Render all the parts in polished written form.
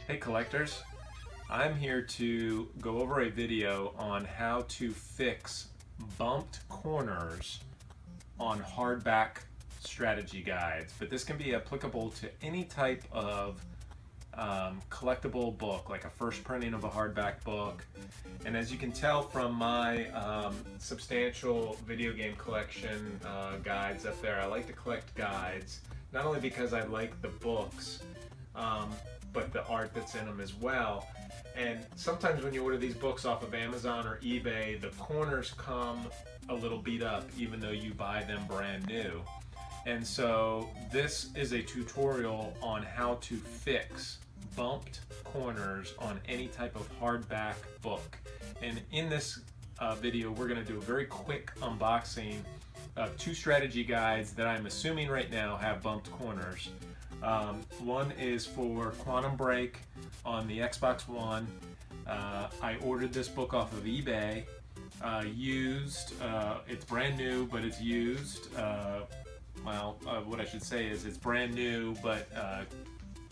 Hey collectors, I'm here to go over a video on how to fix bumped corners on hardback strategy guides, but this can be applicable to any type of collectible book, like a first printing of a hardback book. And as you can tell from my substantial video game collection guides up there, I like to collect guides, not only because I like the books, but the art that's in them as well. And sometimes when you order these books off of Amazon or eBay, the corners come a little beat up even though you buy them brand new. And so this is a tutorial on how to fix bumped corners on any type of hardback book. And in this video, we're going to do a very quick unboxing of two strategy guides that I'm assuming right now have bumped corners. One is for Quantum Break on the Xbox One. I ordered this book off of eBay, used. It's brand new, but it's used. What I should say is it's brand new, but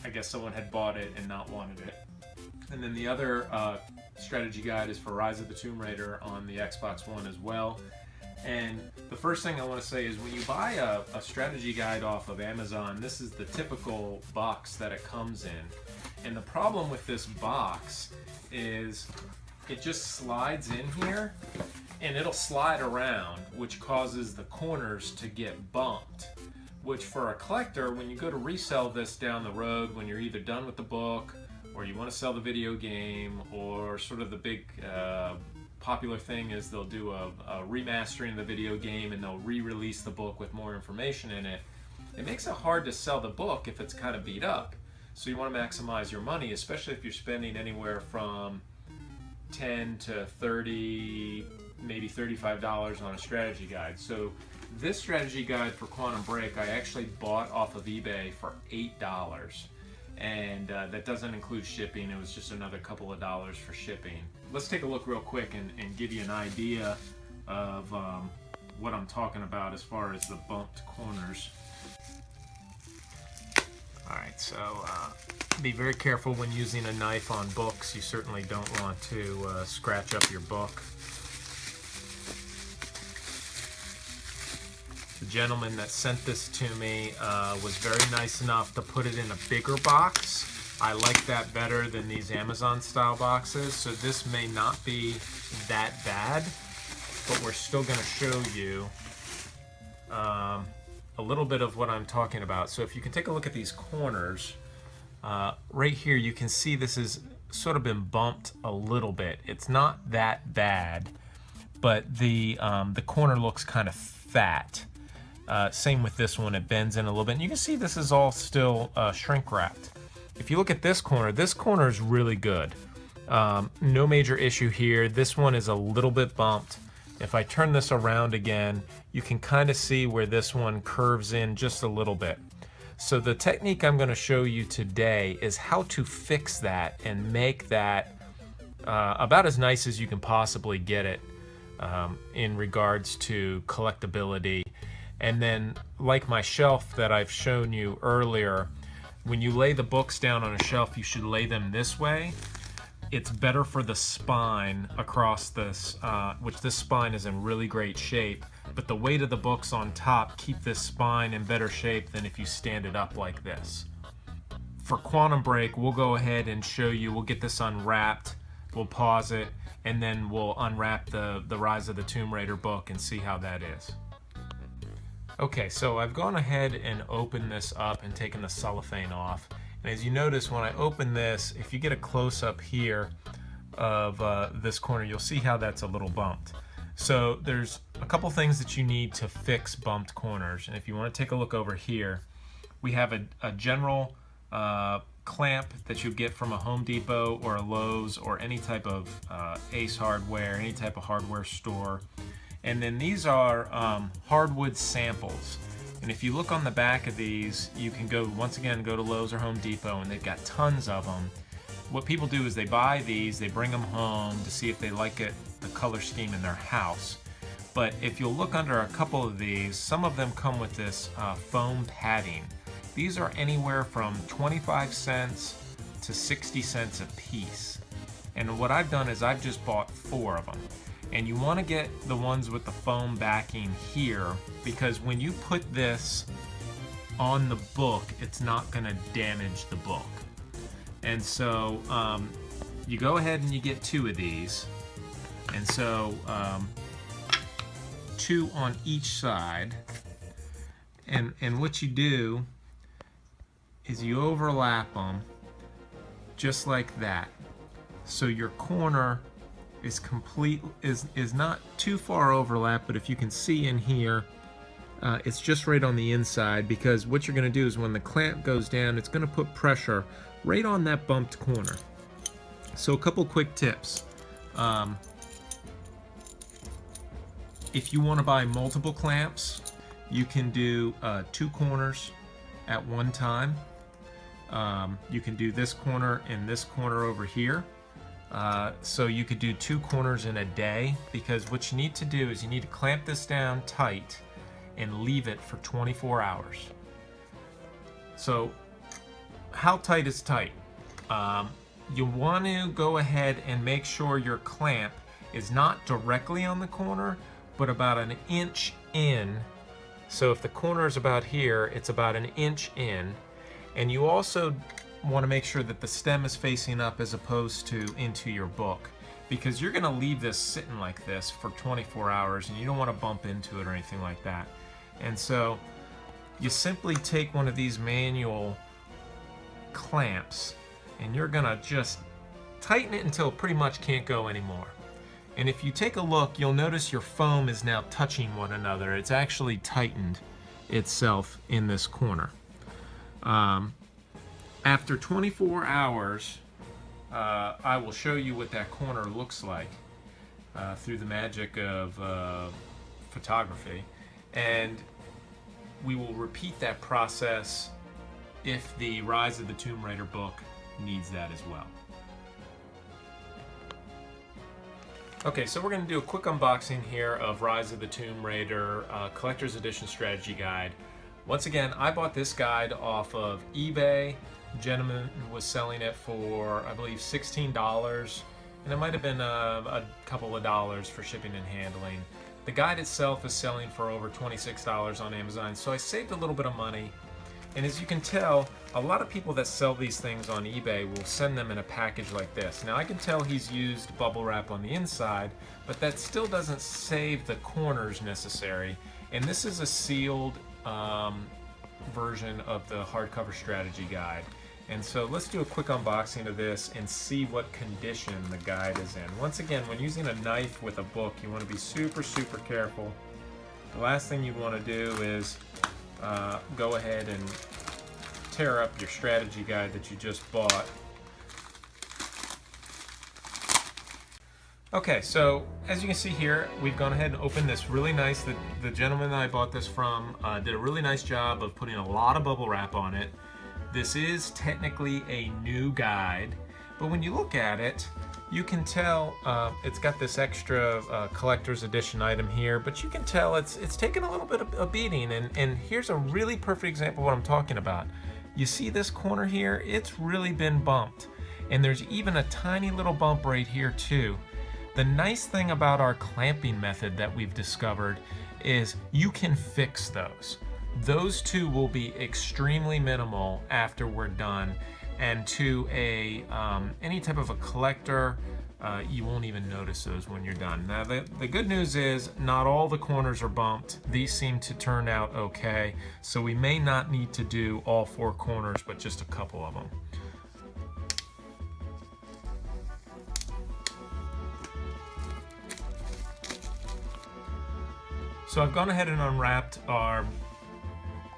I guess someone had bought it and not wanted it. And then the other strategy guide is for Rise of the Tomb Raider on the Xbox One as well. And the first thing I want to say is when you buy a strategy guide off of Amazon, this is the typical box that it comes in. And the problem with this box is it just slides in here and it'll slide around, which causes the corners to get bumped. Which for a collector, when you go to resell this down the road, when you're either done with the book or you want to sell the video game, or sort of the big popular thing is they'll do a remastering of the video game and they'll re-release the book with more information in it. It makes it hard to sell the book if it's kind of beat up. So you want to maximize your money, especially if you're spending anywhere from $10 to $30, maybe $35 on a strategy guide. So this strategy guide for Quantum Break I actually bought off of eBay for $8. And that doesn't include shipping. It was just another couple of dollars for shipping. Let's take a look real quick and give you an idea of what I'm talking about as far as the bumped corners. Alright, so be very careful when using a knife on books. You certainly don't want to scratch up your book. The gentleman that sent this to me was very nice enough to put it in a bigger box. I like that better than these Amazon style boxes, so this may not be that bad, but we're still going to show you a little bit of what I'm talking about. So if you can take a look at these corners, right here you can see this has sort of been bumped a little bit. It's not that bad, but the corner looks kind of fat. Same with this one, it bends in a little bit. And you can see this is all still shrink wrapped. If you look at this corner is really good. No major issue here. This one is a little bit bumped. If I turn this around again, you can kind of see where this one curves in just a little bit. So the technique I'm going to show you today is how to fix that and make that about as nice as you can possibly get it in regards to collectability. And then, like my shelf that I've shown you earlier, when you lay the books down on a shelf, you should lay them this way. It's better for the spine across this, which this spine is in really great shape, but the weight of the books on top keep this spine in better shape than if you stand it up like this. For Quantum Break, we'll go ahead and show you, we'll get this unwrapped, we'll pause it, and then we'll unwrap the Rise of the Tomb Raider book and see how that is. Okay, so I've gone ahead and opened this up and taken the cellophane off. And as you notice, when I open this, if you get a close-up here of this corner, you'll see how that's a little bumped. So there's a couple things that you need to fix bumped corners. And if you want to take a look over here, we have a general clamp that you get from a Home Depot or a Lowe's or any type of Ace Hardware, any type of hardware store. And then these are hardwood samples. And if you look on the back of these, you can go, once again, go to Lowe's or Home Depot, and they've got tons of them. What people do is they buy these, they bring them home to see if they like it, the color scheme in their house. But if you'll look under a couple of these, some of them come with this foam padding. These are anywhere from 25 cents to 60 cents a piece. And what I've done is I've just bought 4 of them. And you want to get the ones with the foam backing here, because when you put this on the book, it's not going to damage the book. And so you go ahead and you get 2 of these. And so 2 on each side. And what you do is you overlap them just like that. So your corner is is not too far overlap, but if you can see in here, it's just right on the inside, because what you're going to do is when the clamp goes down, it's going to put pressure right on that bumped corner. So a couple quick tips. If you want to buy multiple clamps, you can do 2 corners at one time. You can do this corner and this corner over here. So you could do 2 corners in a day, because what you need to do is you need to clamp this down tight and leave it for 24 hours. So how tight is tight? You want to go ahead and make sure your clamp is not directly on the corner, but about an inch in. So if the corner is about here, it's about an inch in. And you also want to make sure that the stem is facing up as opposed to into your book, because you're going to leave this sitting like this for 24 hours and you don't want to bump into it or anything like that. And so you simply take one of these manual clamps and you're going to just tighten it until it pretty much can't go anymore. And if you take a look, you'll notice your foam is now touching one another. It's actually tightened itself in this corner. After 24 hours, I will show you what that corner looks like through the magic of photography. And we will repeat that process if the Rise of the Tomb Raider book needs that as well. Okay, so we're going to do a quick unboxing here of Rise of the Tomb Raider Collector's Edition Strategy Guide. Once again, I bought this guide off of eBay. The gentleman was selling it for, I believe, $16, and it might have been a couple of dollars for shipping and handling. The guide itself is selling for over $26 on Amazon, so I saved a little bit of money. And as you can tell, a lot of people that sell these things on eBay will send them in a package like this. Now I can tell he's used bubble wrap on the inside, but that still doesn't save the corners necessary. And this is a sealed version of the hardcover strategy guide. And so let's do a quick unboxing of this and see what condition the guide is in. Once again, when using a knife with a book, you want to be super, super careful. The last thing you want to do is go ahead and tear up your strategy guide that you just bought. Okay, so as you can see here, we've gone ahead and opened this really nice. The gentleman that I bought this from did a really nice job of putting a lot of bubble wrap on it. This is technically a new guide, but when you look at it, you can tell it's got this extra collector's edition item here, but you can tell it's taken a little bit of a beating. And here's a really perfect example of what I'm talking about. You see this corner here? It's really been bumped. And there's even a tiny little bump right here too. The nice thing about our clamping method that we've discovered is you can fix those. Those two will be extremely minimal after we're done. And to any type of a collector, you won't even notice those when you're done. Now the good news is not all the corners are bumped. These seem to turn out okay. So we may not need to do all 4 corners, but just a couple of them. So I've gone ahead and unwrapped our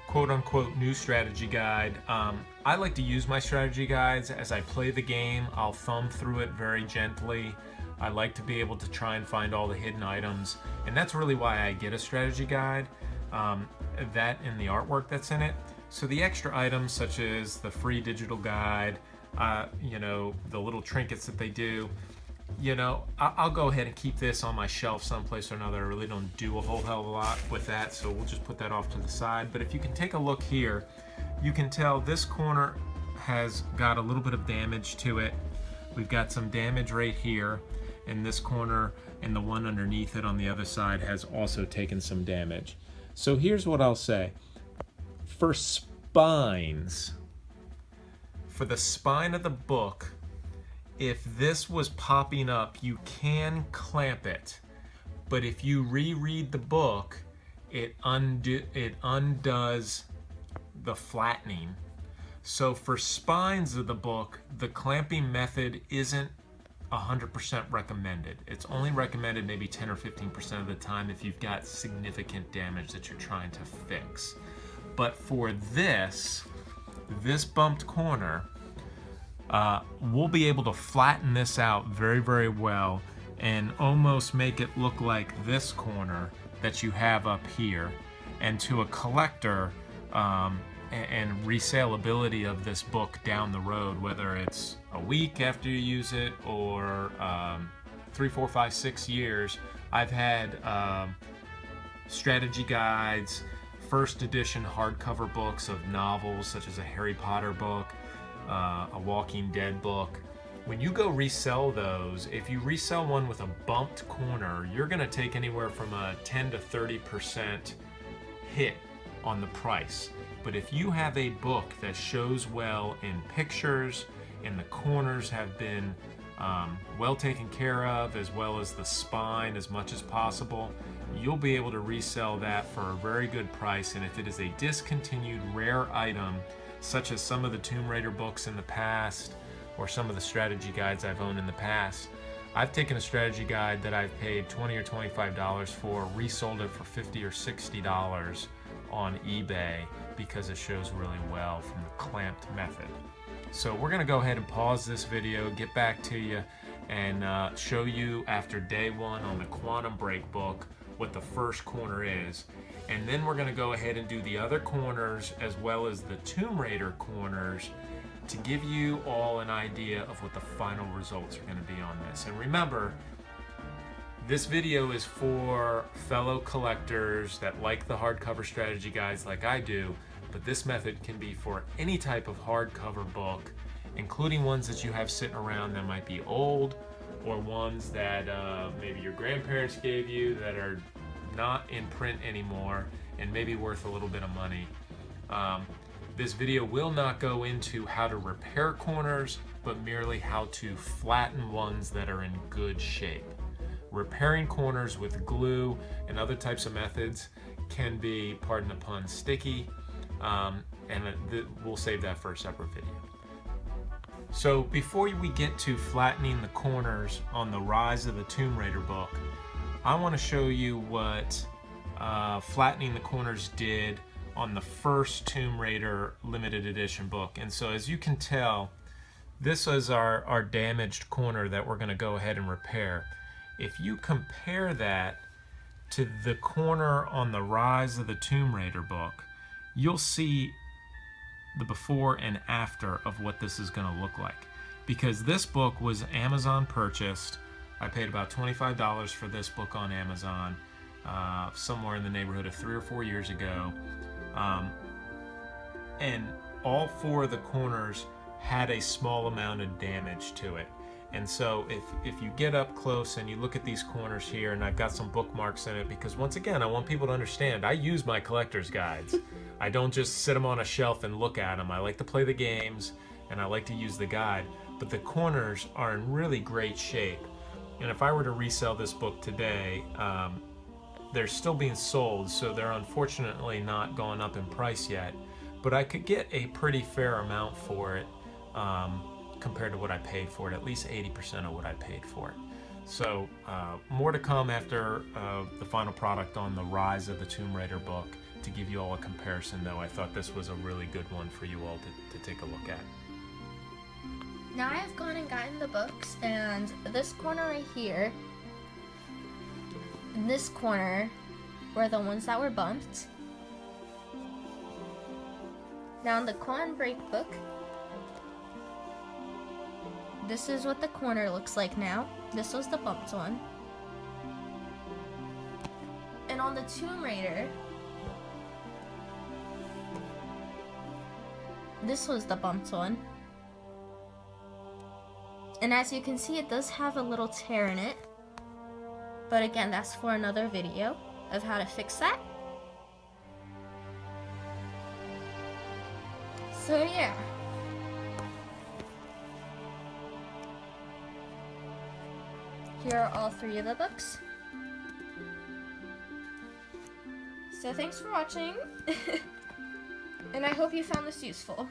quote-unquote new strategy guide. I like to use my strategy guides as I play the game. I'll thumb through it very gently. I like to be able to try and find all the hidden items, and that's really why I get a strategy guide, that and the artwork that's in it. So the extra items such as the free digital guide, you know, the little trinkets that they do, you know, I'll go ahead and keep this on my shelf someplace or another. I really don't do a whole hell of a lot with that, so we'll just put that off to the side. But if you can take a look here, you can tell this corner has got a little bit of damage to it. We've got some damage right here in this corner, and the one underneath it on the other side has also taken some damage. So here's what I'll say. For spines, for the spine of the book, if this was popping up, you can clamp it. But if you reread the book, it undoes the flattening. So for spines of the book, the clamping method isn't 100% recommended. It's only recommended maybe 10 or 15% of the time if you've got significant damage that you're trying to fix. But for this bumped corner, we'll be able to flatten this out very, very well and almost make it look like this corner that you have up here. And to a collector, and resaleability of this book down the road, whether it's a week after you use it or 3, 4, 5, 6 years. I've had strategy guides, first edition hardcover books of novels such as a Harry Potter book, a Walking Dead book. When you go resell those, if you resell one with a bumped corner, you're going to take anywhere from a 10 to 30% hit on the price. But if you have a book that shows well in pictures and the corners have been well taken care of, as well as the spine as much as possible, you'll be able to resell that for a very good price. And if it is a discontinued rare item, such as some of the Tomb Raider books in the past, or some of the strategy guides I've owned in the past, I've taken a strategy guide that I've paid $20 or $25 for, resold it for $50 or $60 on eBay because it shows really well from the clamped method. So we're going to go ahead and pause this video, get back to you, and show you after day 1 on the Quantum Break book what the first corner is. And then we're going to go ahead and do the other corners as well as the Tomb Raider corners to give you all an idea of what the final results are going to be on this. And remember, this video is for fellow collectors that like the hardcover strategy guides like I do, but this method can be for any type of hardcover book, including ones that you have sitting around that might be old, or ones that maybe your grandparents gave you that are not in print anymore and maybe worth a little bit of money. This video will not go into how to repair corners, but merely how to flatten ones that are in good shape. Repairing corners with glue and other types of methods can be, pardon the pun, sticky, and we'll save that for a separate video. So before we get to flattening the corners on the Rise of the Tomb Raider book, I want to show you what flattening the corners did on the first Tomb Raider limited edition book. And so as you can tell, this is our damaged corner that we're going to go ahead and repair. If you compare that to the corner on the Rise of the Tomb Raider book, you'll see the before and after of what this is going to look like. Because this book was Amazon purchased. I paid about $25 for this book on Amazon somewhere in the neighborhood of 3 or 4 years ago. And all 4 of the corners had a small amount of damage to it. And so if you get up close and you look at these corners here, and I've got some bookmarks in it, because once again, I want people to understand, I use my collector's guides. I don't just sit them on a shelf and look at them. I like to play the games and I like to use the guide, but the corners are in really great shape. And if I were to resell this book today, they're still being sold, so they're unfortunately not gone up in price yet, but I could get a pretty fair amount for it compared to what I paid for it, at least 80% of what I paid for it. So more to come after the final product on the Rise of the Tomb Raider book to give you all a comparison, though I thought this was a really good one for you all to take a look at. Now I have gone and gotten the books, and this corner right here and this corner were the ones that were bumped. Now in the Quantum Break book, this is what the corner looks like now. This was the bumped one. And on the Tomb Raider, this was the bumped one. And as you can see, it does have a little tear in it. But again, that's for another video of how to fix that. So yeah. Here are all 3 of the books. So thanks for watching. And I hope you found this useful.